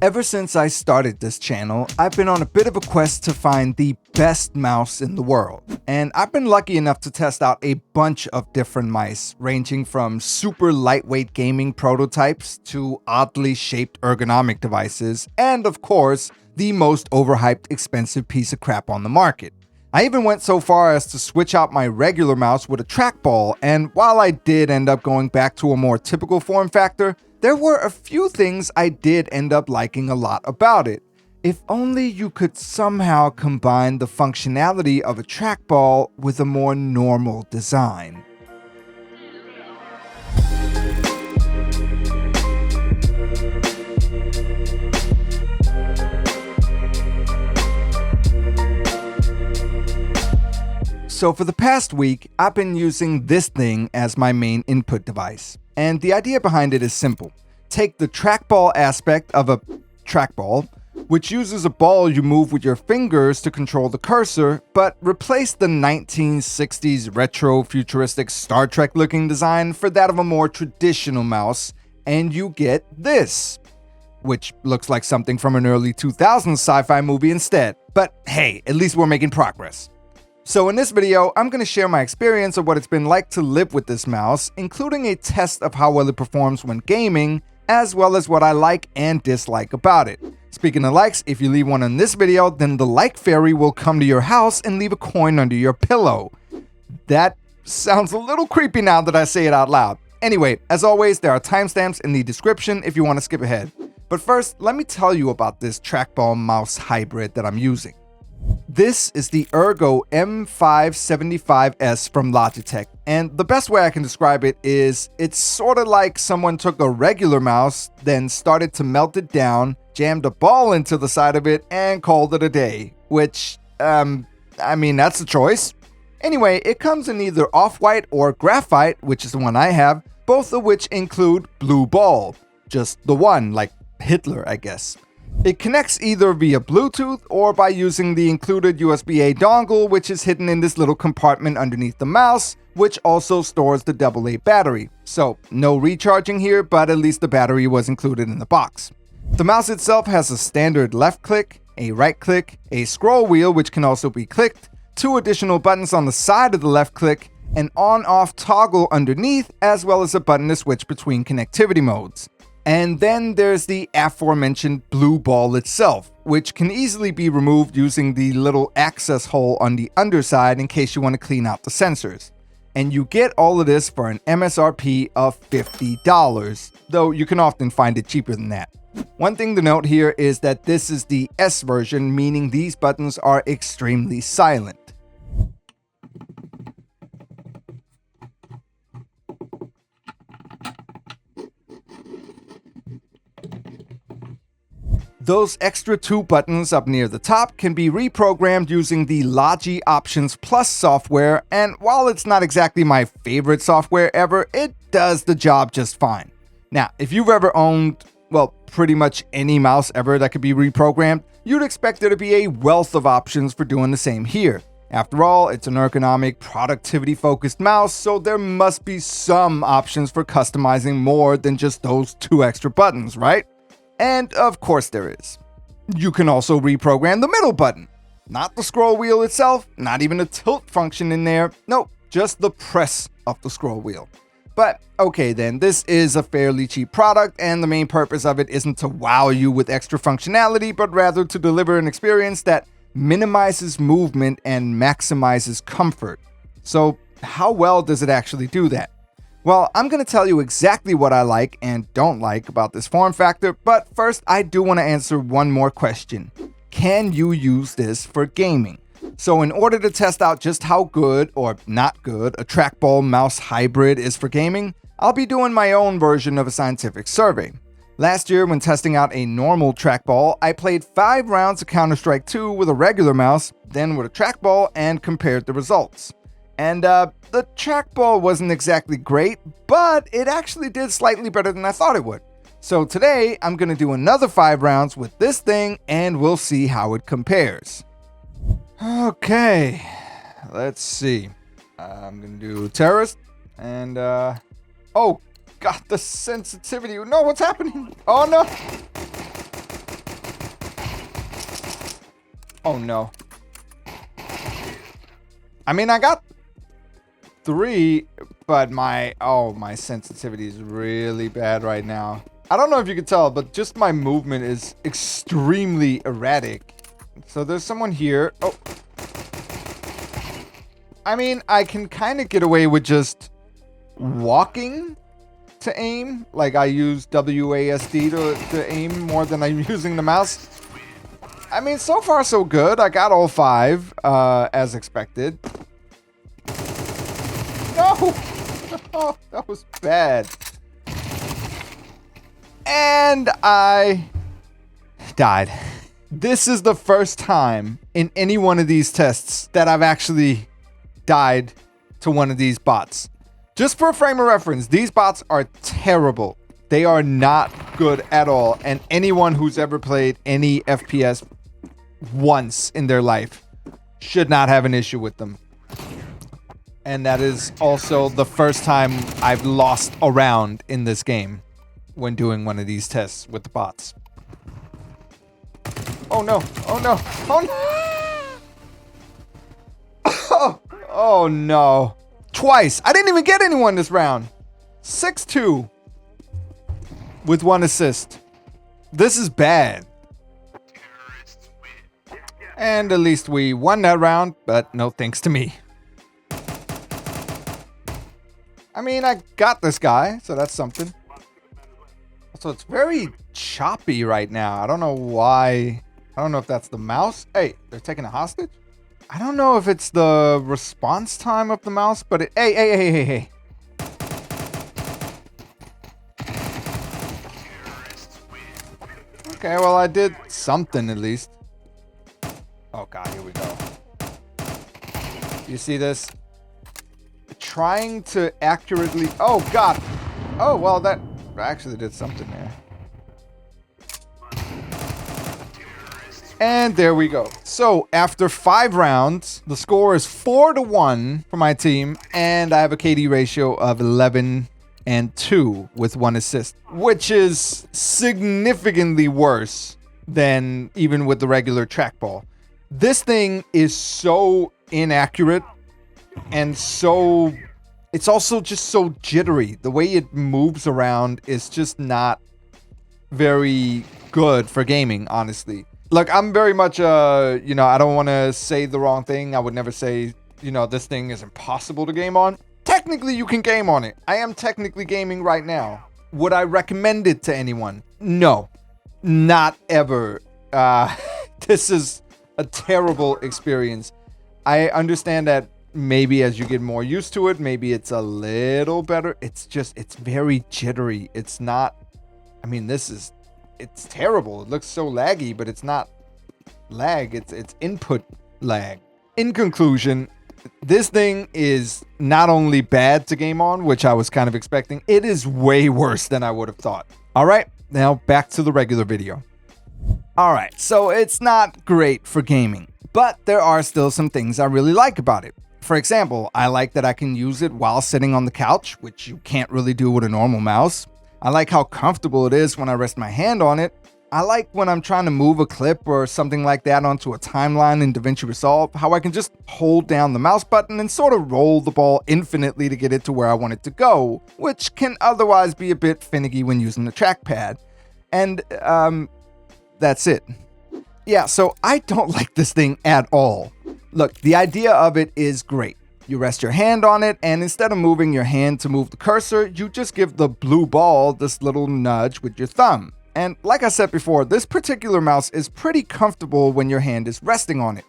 Ever since I started this channel, I've been on a bit of a quest to find the best mouse in the world. And I've been lucky enough to test out a bunch of different mice, ranging from super lightweight gaming prototypes to oddly shaped ergonomic devices, and of course, the most overhyped expensive piece of crap on the market. I even went so far as to switch out my regular mouse with a trackball, and while I did end up going back to a more typical form factor, there were a few things I did end up liking a lot about it. If only you could somehow combine the functionality of a trackball with a more normal design. So for the past week, I've been using this thing as my main input device. And the idea behind it is simple. Take the trackball aspect of a trackball, which uses a ball you move with your fingers to control the cursor, but replace the 1960s retro futuristic Star Trek looking design for that of a more traditional mouse, and you get this, which looks like something from an early 2000s sci-fi movie instead. But hey, at least we're making progress. So in this video, I'm going to share my experience of what it's been like to live with this mouse, including a test of how well it performs when gaming, as well as what I like and dislike about it. Speaking of likes, if you leave one on this video, then the like fairy will come to your house and leave a coin under your pillow. That sounds a little creepy now that I say it out loud. Anyway, as always, there are timestamps in the description if you want to skip ahead. But first, let me tell you about this trackball mouse hybrid that I'm using. This is the Ergo M575S from Logitech, and the best way I can describe it is it's sort of like someone took a regular mouse, then started to melt it down, jammed a ball into the side of it, and called it a day, which, I mean, that's a choice. Anyway, it comes in either off-white or graphite, which is the one I have, both of which include blue ball. Just the one, like Hitler, I guess. It connects either via Bluetooth or by using the included USB-A dongle, which is hidden in this little compartment underneath the mouse, which also stores the AA battery. So no recharging here, but at least the battery was included in the box. The mouse itself has a standard left click, a right click, a scroll wheel which can also be clicked, 2 additional buttons on the side of the left click, an on-off toggle underneath, as well as a button to switch between connectivity modes. And then there's the aforementioned blue ball itself, which can easily be removed using the little access hole on the underside in case you want to clean out the sensors. And you get all of this for an MSRP of $50, though you can often find it cheaper than that. One thing to note here is that this is the S version, meaning these buttons are extremely silent. Those extra 2 buttons up near the top can be reprogrammed using the Logi Options Plus software, and while it's not exactly my favorite software ever, it does the job just fine. Now, if you've ever owned, well, pretty much any mouse ever that could be reprogrammed, you'd expect there to be a wealth of options for doing the same here. After all, it's an ergonomic, productivity-focused mouse, so there must be some options for customizing more than just those 2 extra buttons, right? And of course there is. You can also reprogram the middle button. Not the scroll wheel itself, not even a tilt function in there. Nope, just the press of the scroll wheel. But okay then, this is a fairly cheap product, and the main purpose of it isn't to wow you with extra functionality, but rather to deliver an experience that minimizes movement and maximizes comfort. So how well does it actually do that? Well, I'm going to tell you exactly what I like and don't like about this form factor, but first I do want to answer one more question. Can you use this for gaming? So in order to test out just how good, or not good, a trackball mouse hybrid is for gaming, I'll be doing my own version of a scientific survey. Last year, when testing out a normal trackball, I played 5 rounds of Counter-Strike 2 with a regular mouse, then with a trackball, and compared the results. And the trackball wasn't exactly great, but it actually did slightly better than I thought it would. So today, I'm going to do another 5 rounds with this thing, and we'll see how it compares. Okay, let's see. I'm going to do terrorist, and oh God, the sensitivity. No, what's happening? Oh no. Oh no. I mean, I got 3, but my sensitivity is really bad right now. I don't know if you can tell, but just my movement is extremely erratic. So there's someone here. Oh. I mean, I can kind of get away with just walking to aim. Like, I use WASD to aim more than I'm using the mouse. I mean, so far so good. I got all 5, as expected. No! Oh, that was bad. And I died. This is the first time in any one of these tests that I've actually died to one of these bots. Just for a frame of reference, these bots are terrible. They are not good at all. And anyone who's ever played any FPS once in their life should not have an issue with them. And that is also the first time I've lost a round in this game when doing one of these tests with the bots. Oh no, oh no, oh no! Oh no. Twice. I didn't even get anyone this round. 6-2 with 1 assist. This is bad. And at least we won that round, but no thanks to me. I mean, I got this guy, so that's something. So it's very choppy right now. I don't know why. I don't know if that's the mouse. Hey, they're taking a hostage? I don't know if it's the response time of the mouse, but it... Hey. Okay, well, I did something at least. Oh, God, here we go. You see this? Trying to accurately... Oh, God. Oh, well, that actually did something there. And there we go. So, after 5 rounds, the score is 4-1 for my team, and I have a KD ratio of 11-2 with 1 assist, which is significantly worse than even with the regular trackball. This thing is so inaccurate, and so... It's also just so jittery. The way it moves around is just not very good for gaming, honestly. Look, I'm very much, I don't want to say the wrong thing. I would never say, this thing is impossible to game on. Technically, you can game on it. I am technically gaming right now. Would I recommend it to anyone? No, not ever. This is a terrible experience. I understand that maybe as you get more used to it, maybe it's a little better. It's very jittery. It's not, it's terrible. It looks so laggy, but it's not lag. It's input lag. In conclusion, this thing is not only bad to game on, which I was kind of expecting, it is way worse than I would have thought. All right, now back to the regular video. All right, so it's not great for gaming, but there are still some things I really like about it. For example, I like that I can use it while sitting on the couch, which you can't really do with a normal mouse. I like how comfortable it is when I rest my hand on it. I like when I'm trying to move a clip or something like that onto a timeline in DaVinci Resolve, how I can just hold down the mouse button and sort of roll the ball infinitely to get it to where I want it to go, which can otherwise be a bit finicky when using the trackpad. And, that's it. Yeah, so I don't like this thing at all. Look, the idea of it is great. You rest your hand on it, and instead of moving your hand to move the cursor, you just give the blue ball this little nudge with your thumb. And like I said before, this particular mouse is pretty comfortable when your hand is resting on it.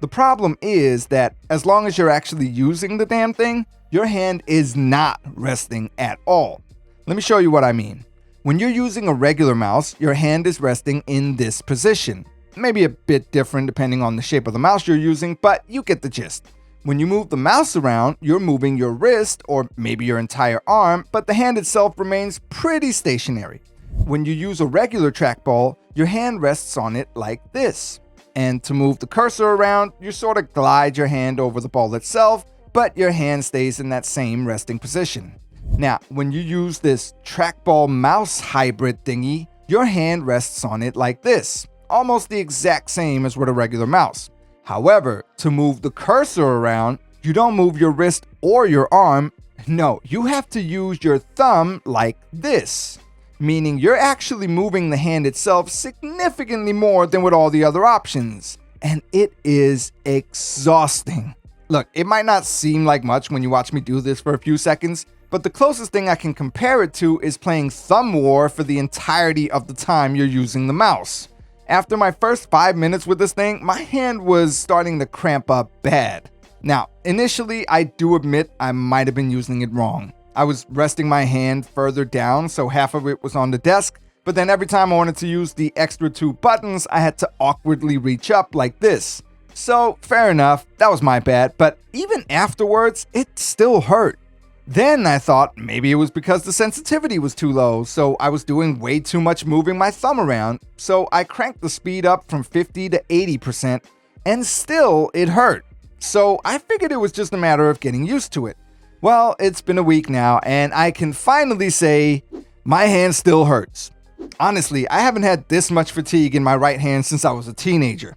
The problem is that as long as you're actually using the damn thing, your hand is not resting at all. Let me show you what I mean. When you're using a regular mouse, your hand is resting in this position. Maybe a bit different depending on the shape of the mouse you're using, but you get the gist. When you move the mouse around, you're moving your wrist or maybe your entire arm, but the hand itself remains pretty stationary. When you use a regular trackball, your hand rests on it like this. And to move the cursor around, you sort of glide your hand over the ball itself, but your hand stays in that same resting position. Now, when you use this trackball mouse hybrid thingy, your hand rests on it like this. almost the exact same as with a regular mouse. However, to move the cursor around, you don't move your wrist or your arm. No, you have to use your thumb like this, meaning you're actually moving the hand itself significantly more than with all the other options. And it is exhausting. Look, it might not seem like much when you watch me do this for a few seconds, but the closest thing I can compare it to is playing Thumb War for the entirety of the time you're using the mouse. After my first 5 minutes with this thing, my hand was starting to cramp up bad. Now, initially, I do admit I might have been using it wrong. I was resting my hand further down, so half of it was on the desk, but then every time I wanted to use the extra 2 buttons, I had to awkwardly reach up like this. So, fair enough, that was my bad, but even afterwards, it still hurt. Then I thought maybe it was because the sensitivity was too low, so I was doing way too much moving my thumb around, so I cranked the speed up from 50 to 80%, and still it hurt. So I figured it was just a matter of getting used to it. Well, it's been a week now, and I can finally say my hand still hurts. Honestly, I haven't had this much fatigue in my right hand since I was a teenager.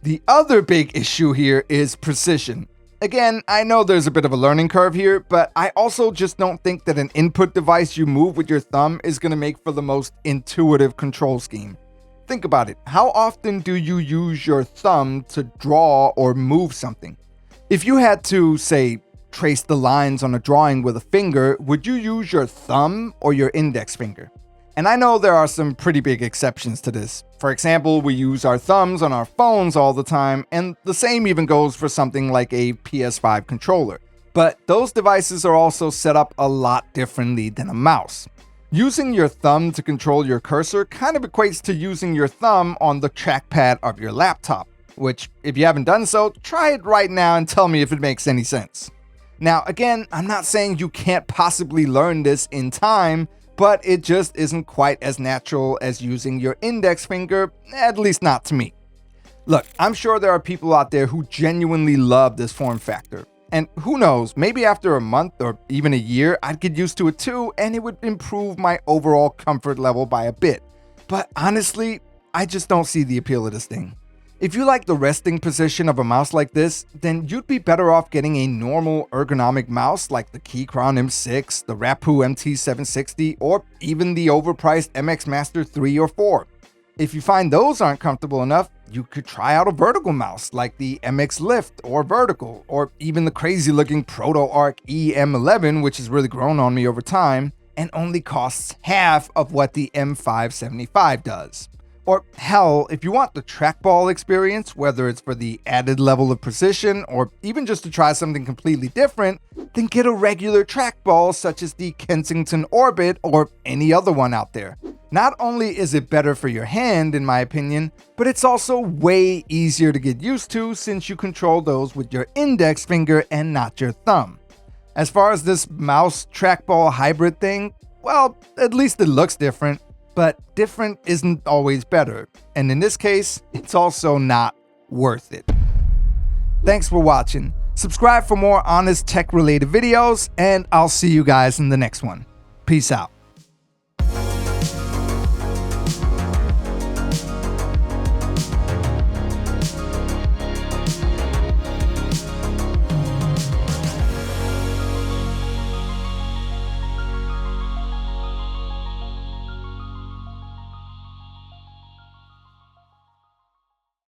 The other big issue here is precision. Again, I know there's a bit of a learning curve here, but I also just don't think that an input device you move with your thumb is going to make for the most intuitive control scheme. Think about it. How often do you use your thumb to draw or move something? If you had to, say, trace the lines on a drawing with a finger, would you use your thumb or your index finger? And I know there are some pretty big exceptions to this. For example, we use our thumbs on our phones all the time, and the same even goes for something like a PS5 controller. But those devices are also set up a lot differently than a mouse. Using your thumb to control your cursor kind of equates to using your thumb on the trackpad of your laptop, which, if you haven't done so, try it right now and tell me if it makes any sense. Now, again, I'm not saying you can't possibly learn this in time, but it just isn't quite as natural as using your index finger, at least not to me. Look, I'm sure there are people out there who genuinely love this form factor. And who knows, maybe after a month or even a year, I'd get used to it too, and it would improve my overall comfort level by a bit. But honestly, I just don't see the appeal of this thing. If you like the resting position of a mouse like this, then you'd be better off getting a normal ergonomic mouse like the Keychron M6, the Rappu MT760, or even the overpriced MX Master 3 or 4. If you find those aren't comfortable enough, you could try out a vertical mouse like the MX Lift or Vertical, or even the crazy looking Proto-Arc EM11, which has really grown on me over time and only costs half of what the M575 does. Or hell, if you want the Trackball experience, whether it's for the added level of precision or even just to try something completely different, then get a regular trackball such as the Kensington Orbit or any other one out there. Not only is it better for your hand, in my opinion, but it's also way easier to get used to since you control those with your index finger and not your thumb. As far as this mouse trackball hybrid thing, well, at least it looks different, but different isn't always better. And in this case, it's also not worth it. Thanks for watching. Subscribe for more honest tech-related videos, and I'll see you guys in the next one. Peace out.